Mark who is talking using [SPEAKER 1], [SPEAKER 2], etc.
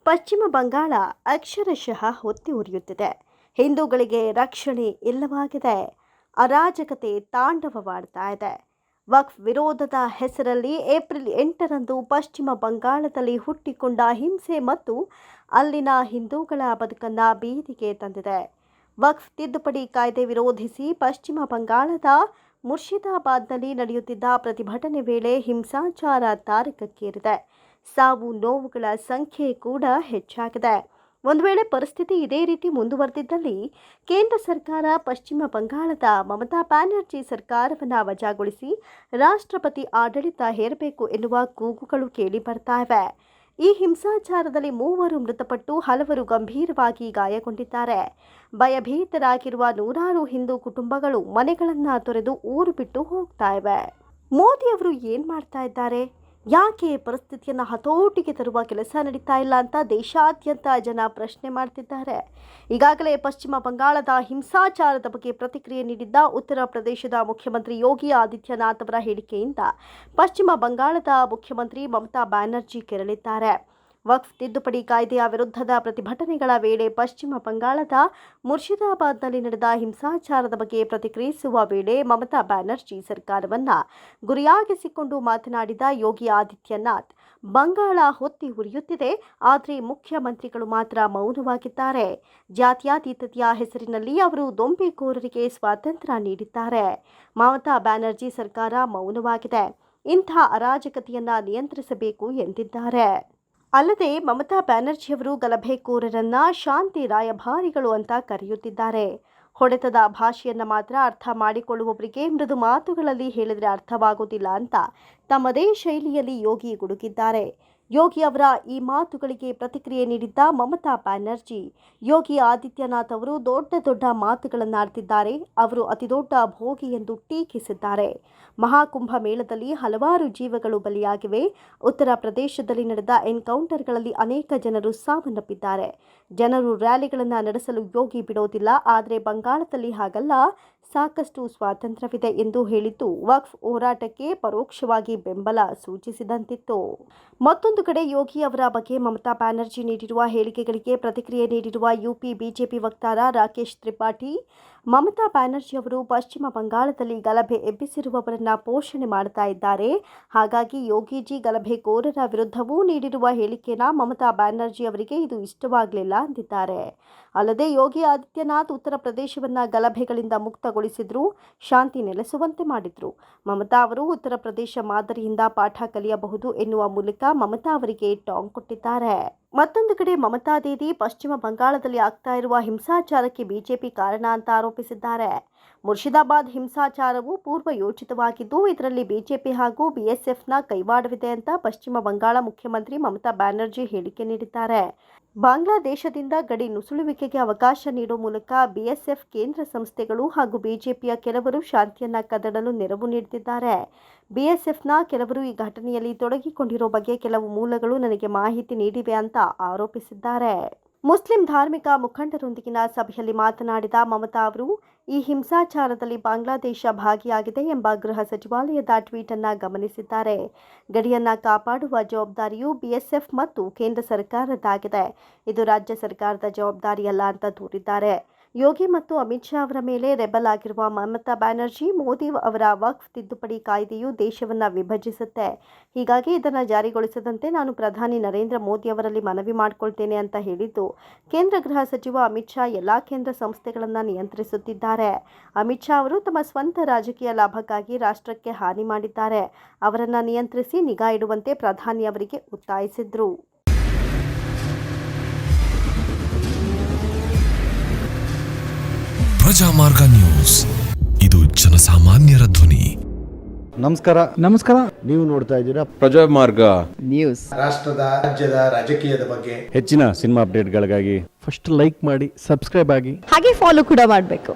[SPEAKER 1] ಪಶ್ಚಿಮ ಬಂಗಾಳ ಅಕ್ಷರಶಃ ಹೊತ್ತಿ ಉರಿಯುತ್ತಿದೆ. ಹಿಂದೂಗಳಿಗೆ ರಕ್ಷಣೆ ಇಲ್ಲವಾಗಿದೆ. ಅರಾಜಕತೆ ತಾಂಡವವಾಡ್ತಾ ಇದೆ. ವಕ್ಫ್ ವಿರೋಧದ ಹೆಸರಲ್ಲಿ ಏಪ್ರಿಲ್ 8ರಂದು ಪಶ್ಚಿಮ ಬಂಗಾಳದಲ್ಲಿ ಹುಟ್ಟಿಕೊಂಡ ಹಿಂಸೆ ಮತ್ತು ಅಲ್ಲಿನ ಹಿಂದೂಗಳ ಬದುಕನ್ನು ಬೀದಿಗೆ ತಂದಿದೆ. ವಕ್ಫ್ ತಿದ್ದುಪಡಿ ಕಾಯ್ದೆ ವಿರೋಧಿಸಿ ಪಶ್ಚಿಮ ಬಂಗಾಳದ ಮುರ್ಷಿದಾಬಾದ್ನಲ್ಲಿ ನಡೆಯುತ್ತಿದ್ದ ಪ್ರತಿಭಟನೆ ವೇಳೆ ಹಿಂಸಾಚಾರ ತಾರಕಕ್ಕೇರಿದೆ. ಸಾವು ನೋವುಗಳ ಸಂಖ್ಯೆ ಕೂಡ ಹೆಚ್ಚಾಗಿದೆ. ಒಂದು ವೇಳೆ ಪರಿಸ್ಥಿತಿ ಇದೇ ರೀತಿ ಮುಂದುವರೆದಿದ್ದಲ್ಲಿ ಕೇಂದ್ರ ಸರ್ಕಾರ ಪಶ್ಚಿಮ ಬಂಗಾಳದ ಮಮತಾ ಬ್ಯಾನರ್ಜಿ ಸರ್ಕಾರವನ್ನು ವಜಾಗೊಳಿಸಿ ರಾಷ್ಟ್ರಪತಿ ಆಡಳಿತ ಹೇರಬೇಕು ಎನ್ನುವ ಕೂಗುಗಳು ಕೇಳಿ ಬರ್ತಾ ಇವೆ. ಈ ಹಿಂಸಾಚಾರದಲ್ಲಿ 3 ಮೃತಪಟ್ಟು ಹಲವರು ಗಂಭೀರವಾಗಿ ಗಾಯಗೊಂಡಿದ್ದಾರೆ. ಭಯಭೀತರಾಗಿರುವ ನೂರಾರು ಹಿಂದೂ ಕುಟುಂಬಗಳು ಮನೆಗಳನ್ನು ತೊರೆದು ಊರು ಬಿಟ್ಟು ಹೋಗ್ತಾ ಇವೆ. ಮೋದಿ ಅವರು ಏನು ಮಾಡ್ತಾ ಇದ್ದಾರೆ? ಯಾಕೆ ಪರಿಸ್ಥಿತಿಯನ್ನು ಹತೋಟಿಗೆ ತರುವ ಕೆಲಸ ನಡೀತಾ ಇಲ್ಲ ಅಂತ ದೇಶಾದ್ಯಂತ ಜನ ಪ್ರಶ್ನೆ ಮಾಡ್ತಿದ್ದಾರೆ. ಈಗಾಗಲೇ ಪಶ್ಚಿಮ ಬಂಗಾಳದ ಹಿಂಸಾಚಾರದ ಬಗ್ಗೆ ಪ್ರತಿಕ್ರಿಯೆ ನೀಡಿದ್ದ ಉತ್ತರ ಪ್ರದೇಶದ ಮುಖ್ಯಮಂತ್ರಿ ಯೋಗಿ ಆದಿತ್ಯನಾಥ್ ಅವರ ಹೇಳಿಕೆಯಿಂದ ಪಶ್ಚಿಮ ಬಂಗಾಳದ ಮುಖ್ಯಮಂತ್ರಿ ಮಮತಾ ಬ್ಯಾನರ್ಜಿ ಕೆರಳಿದ್ದಾರೆ. ವಕ್ಫ್ ತಿದ್ದುಪಡಿ ಕಾಯ್ದೆಯ ವಿರುದ್ಧದ ಪ್ರತಿಭಟನೆಗಳ ವೇಳೆ ಪಶ್ಚಿಮ ಬಂಗಾಳದ ಮುರ್ಷಿದಾಬಾದ್ನಲ್ಲಿ ನಡೆದ ಹಿಂಸಾಚಾರದ ಬಗ್ಗೆ ಪ್ರತಿಕ್ರಿಯಿಸುವ ವೇಳೆ ಮಮತಾ ಬ್ಯಾನರ್ಜಿ ಸರ್ಕಾರವನ್ನು ಗುರಿಯಾಗಿಸಿಕೊಂಡು ಮಾತನಾಡಿದ ಯೋಗಿ ಆದಿತ್ಯನಾಥ್, ಬಂಗಾಳ ಹೊತ್ತಿ ಉರಿಯುತ್ತಿದೆ, ಆದರೆ ಮುಖ್ಯಮಂತ್ರಿಗಳು ಮಾತ್ರ ಮೌನವಾಗಿದ್ದಾರೆ. ಜಾತ್ಯತೀತತೆಯ ಹೆಸರಿನಲ್ಲಿ ಅವರು ದೊಂಬಿಕೋರರಿಗೆ ಸ್ವಾತಂತ್ರ್ಯ ನೀಡಿದ್ದಾರೆ. ಮಮತಾ ಬ್ಯಾನರ್ಜಿ ಸರ್ಕಾರ ಮೌನವಾಗಿದೆ. ಇಂಥ ಅರಾಜಕತೆಯನ್ನು ನಿಯಂತ್ರಿಸಬೇಕು ಎಂದಿದ್ದಾರೆ. ಅಲ್ಲದೆ ಮಮತಾ ಬ್ಯಾನರ್ಜಿಯವರು ಗಲಭೆಕೋರರನ್ನ ಶಾಂತಿ ರಾಯಭಾರಿಗಳು ಅಂತ ಕರೆಯುತ್ತಿದ್ದಾರೆ. ಹೊಡೆತದ ಭಾಷೆಯನ್ನು ಮಾತ್ರ ಅರ್ಥ ಮಾಡಿಕೊಳ್ಳುವವರಿಗೆ ಮೃದು ಮಾತುಗಳಲ್ಲಿ ಹೇಳಿದರೆ ಅರ್ಥವಾಗುವುದಿಲ್ಲ ಅಂತ ತಮ್ಮದೇ ಶೈಲಿಯಲ್ಲಿ ಯೋಗಿ ಗುಡುಗಿದ್ದಾರೆ. ಯೋಗಿ ಅವರ ಈ ಮಾತುಗಳಿಗೆ ಪ್ರತಿಕ್ರಿಯೆ ನೀಡಿದ್ದ ಮಮತಾ ಬ್ಯಾನರ್ಜಿ, ಯೋಗಿ ಆದಿತ್ಯನಾಥ್ ಅವರು ದೊಡ್ಡ ಮಾತುಗಳನ್ನಾಡ್ತಿದ್ದಾರೆ, ಅವರು ಅತಿದೊಡ್ಡ ಭೋಗಿ ಎಂದು ಟೀಕಿಸಿದ್ದಾರೆ. ಮಹಾಕುಂಭ ಮೇಳದಲ್ಲಿ ಹಲವಾರು ಜೀವಗಳು ಬಲಿಯಾಗಿವೆ. ಉತ್ತರ ಪ್ರದೇಶದಲ್ಲಿ ನಡೆದ ಎನ್ಕೌಂಟರ್ಗಳಲ್ಲಿ ಅನೇಕ ಜನರು ಸಾವನ್ನಪ್ಪಿದ್ದಾರೆ. ಜನರು ರ್ಯಾಲಿಗಳನ್ನು ನಡೆಸಲು ಯೋಗಿ ಬಿಡೋದಿಲ್ಲ, ಆದರೆ ಬಂಗಾಳದಲ್ಲಿ ಹಾಗಲ್ಲ, ಸಾಕಷ್ಟು ಸ್ವಾತಂತ್ರ್ಯವಿದೆ ಎಂದು ಹೇಳಿದ್ದು ವಕ್ಫ್ ಹೋರಾಟಕ್ಕೆ ಪರೋಕ್ಷವಾಗಿ ಬೆಂಬಲ ಸೂಚಿಸಿದಂತಿತ್ತು. ಮತ್ತೊಂದು ಕಡೆ ಯೋಗಿ ಅವರ ಬಗ್ಗೆ ಮಮತಾ ಬ್ಯಾನರ್ಜಿ ನೀಡಿರುವ ಹೇಳಿಕೆಗಳಿಗೆ ಪ್ರತಿಕ್ರಿಯೆ ನೀಡಿರುವ ಯುಪಿ ಬಿಜೆಪಿ ವಕ್ತಾರ ರಾಕೇಶ್ ತ್ರಿಪಾಠಿ, ಮಮತಾ ಬ್ಯಾನರ್ಜಿ ಅವರು ಪಶ್ಚಿಮ ಬಂಗಾಳದಲ್ಲಿ ಗಲಭೆ ಎಬ್ಬಿಸಿರುವವರನ್ನ ಪೋಷಣೆ ಮಾಡ್ತಾ ಇದ್ದಾರೆ. ಹಾಗಾಗಿ ಯೋಗಿಜಿ ಗಲಭೆಕೋರರ ವಿರುದ್ಧವೂ ನೀಡಿರುವ ಹೇಳಿಕೆನ ಮಮತಾ ಬ್ಯಾನರ್ಜಿ ಅವರಿಗೆ ಇದು ಇಷ್ಟವಾಗಲಿಲ್ಲ ಅಂದಿದ್ದಾರೆ. ಅಲ್ಲದೆ ಯೋಗಿ ಆದಿತ್ಯನಾಥ್ ಉತ್ತರ ಪ್ರದೇಶವನ್ನ ಗಲಭೆಗಳಿಂದ ಮುಕ್ತಗೊಳಿಸಿದ್ರು, ಶಾಂತಿ ನೆಲೆಸುವಂತೆ ಮಾಡಿದ್ರು. ಮಮತಾ ಅವರು ಉತ್ತರ ಪ್ರದೇಶ ಮಾದರಿಯಿಂದ ಪಾಠ ಕಲಿಯಬಹುದು ಎನ್ನುವ ಮೂಲಕ ಮಮತಾ ಅವರಿಗೆ ಟಾಂಗ್ ಕೊಟ್ಟಿದ್ದಾರೆ. ಮತ್ತೊಂದು ಕಡೆ ಮಮತಾ ದೀದಿ ಪಶ್ಚಿಮ ಬಂಗಾಳದಲ್ಲಿ ಆಗ್ತಾ ಇರುವ ಹಿಂಸಾಚಾರಕ್ಕೆ ಬಿಜೆಪಿ ಕಾರಣ ಅಂತ ಆರೋಪಿಸಿದ್ದಾರೆ. ಮುರ್ಷಿದಾಬಾದ್ ಹಿಂಸಾಚಾರವು ಪೂರ್ವ ಯೋಜಿತವಾಗಿದ್ದು ಇದರಲ್ಲಿ ಬಿಜೆಪಿ ಹಾಗೂ ಬಿಎಸ್ಎಫ್ನ ಕೈವಾಡವಿದೆ ಅಂತ ಪಶ್ಚಿಮ ಬಂಗಾಳ ಮುಖ್ಯಮಂತ್ರಿ ಮಮತಾ ಬ್ಯಾನರ್ಜಿ ಹೇಳಿಕೆ ನೀಡಿದ್ದಾರೆ. ಬಾಂಗ್ಲಾದೇಶದಿಂದ ಗಡಿ ನುಸುಳುವಿಕೆಗೆ ಅವಕಾಶ ನೀಡುವ ಮೂಲಕ ಬಿಎಸ್ಎಫ್ ಕೇಂದ್ರ ಸಂಸ್ಥೆಗಳು ಹಾಗೂ ಬಿಜೆಪಿಯ ಕೆಲವರು ಶಾಂತಿಯನ್ನ ಕದಡಲು ನೆರವು ನೀಡುತ್ತಿದ್ದಾರೆ. ಬಿಎಸ್ಎಫ್ನ ಕೆಲವರು ಈ ಘಟನೆಯಲ್ಲಿ ತೊಡಗಿಕೊಂಡಿರೋ ಬಗ್ಗೆ ಕೆಲವು ಮೂಲಗಳು ನನಗೆ ಮಾಹಿತಿ ನೀಡಿವೆ ಅಂತ ಆರೋಪಿಸಿದ್ದಾರೆ. ಮುಸ್ಲಿಂ ಧಾರ್ಮಿಕ ಮುಖಂಡರೊಂದಿಗಿನ ಸಭೆಯಲ್ಲಿ ಮಾತನಾಡಿದ ಮಮತಾ ಅವರು, ಈ ಹಿಂಸಾಚಾರದಲ್ಲಿ ಬಾಂಗ್ಲಾದೇಶ ಭಾಗಿಯಾಗಿದೆ ಎಂಬ ಗೃಹ ಸಚಿವಾಲಯದ ಟ್ವೀಟ್ ಅನ್ನು ಗಮನಿಸಿದ್ದಾರೆ. ಗಡಿಯನ್ನ ಕಾಪಾಡುವ ಜವಾಬ್ದಾರಿಯು ಬಿಎಸ್ಎಫ್ ಮತ್ತು ಕೇಂದ್ರ ಸರ್ಕಾರದ್ದಾಗಿದೆ. ಇದು ರಾಜ್ಯ ಸರ್ಕಾರದ ಜವಾಬ್ದಾರಿಯಲ್ಲ ಅಂತ ದೂರಿದ್ದಾರೆ. ಯೋಗಿ ಮತ್ತು ಅಮಿತ್ ಶಾ ಅವರ ಮೇಲೆ ರೆಬಲ್ ಆಗಿರುವ ಮಮತಾ ಬ್ಯಾನರ್ಜಿ, ಮೋದಿ ಅವರ ವಕ್ಫ್ ತಿದ್ದುಪಡಿ ಕಾಯ್ದೆಯು ದೇಶವನ್ನು ವಿಭಜಿಸುತ್ತೆ, ಹೀಗಾಗಿ ಇದನ್ನು ಜಾರಿಗೊಳಿಸದಂತೆ ನಾನು ಪ್ರಧಾನಿ ನರೇಂದ್ರ ಮೋದಿ ಅವರಲ್ಲಿ ಮನವಿ ಮಾಡಿಕೊಳ್ತೇನೆ ಅಂತ ಹೇಳಿದ್ದು, ಕೇಂದ್ರ ಗೃಹ ಸಚಿವ ಅಮಿತ್ ಶಾ ಎಲ್ಲ ಕೇಂದ್ರ ಸಂಸ್ಥೆಗಳನ್ನು ನಿಯಂತ್ರಿಸುತ್ತಿದ್ದಾರೆ. ಅಮಿತ್ ಶಾ ಅವರು ತಮ್ಮ ಸ್ವಂತ ರಾಜಕೀಯ ಲಾಭಕ್ಕಾಗಿ ರಾಷ್ಟ್ರಕ್ಕೆ ಹಾನಿ ಮಾಡಿದ್ದಾರೆ. ಅವರನ್ನು ನಿಯಂತ್ರಿಸಿ ನಿಗಾ ಇಡುವಂತೆ ಪ್ರಧಾನಿ ಅವರಿಗೆ ಒತ್ತಾಯಿಸಿದ್ರು.
[SPEAKER 2] ಪ್ರಜಾಮಾರ್ಗ ನ್ಯೂಸ್, ಇದು ಜನಸಾಮಾನ್ಯರ ಧ್ವನಿ.
[SPEAKER 3] ನಮಸ್ಕಾರ. ನೀವು ನೋಡ್ತಾ ಇದ್ದೀರಾ
[SPEAKER 4] ಪ್ರಜಾಮಾರ್ಗ
[SPEAKER 3] ನ್ಯೂಸ್.
[SPEAKER 5] ರಾಷ್ಟ್ರದ ರಾಜ್ಯದ ರಾಜಕೀಯದ ಬಗ್ಗೆ
[SPEAKER 3] ಹೆಚ್ಚಿನ ಸಿನಿಮಾ ಅಪ್ಡೇಟ್ಗಳಿಗಾಗಿ
[SPEAKER 6] ಫಸ್ಟ್ ಲೈಕ್ ಮಾಡಿ, ಸಬ್ಸ್ಕ್ರೈಬ್ ಆಗಿ,
[SPEAKER 7] ಹಾಗೆ ಫಾಲೋ ಕೂಡ ಮಾಡಬೇಕು.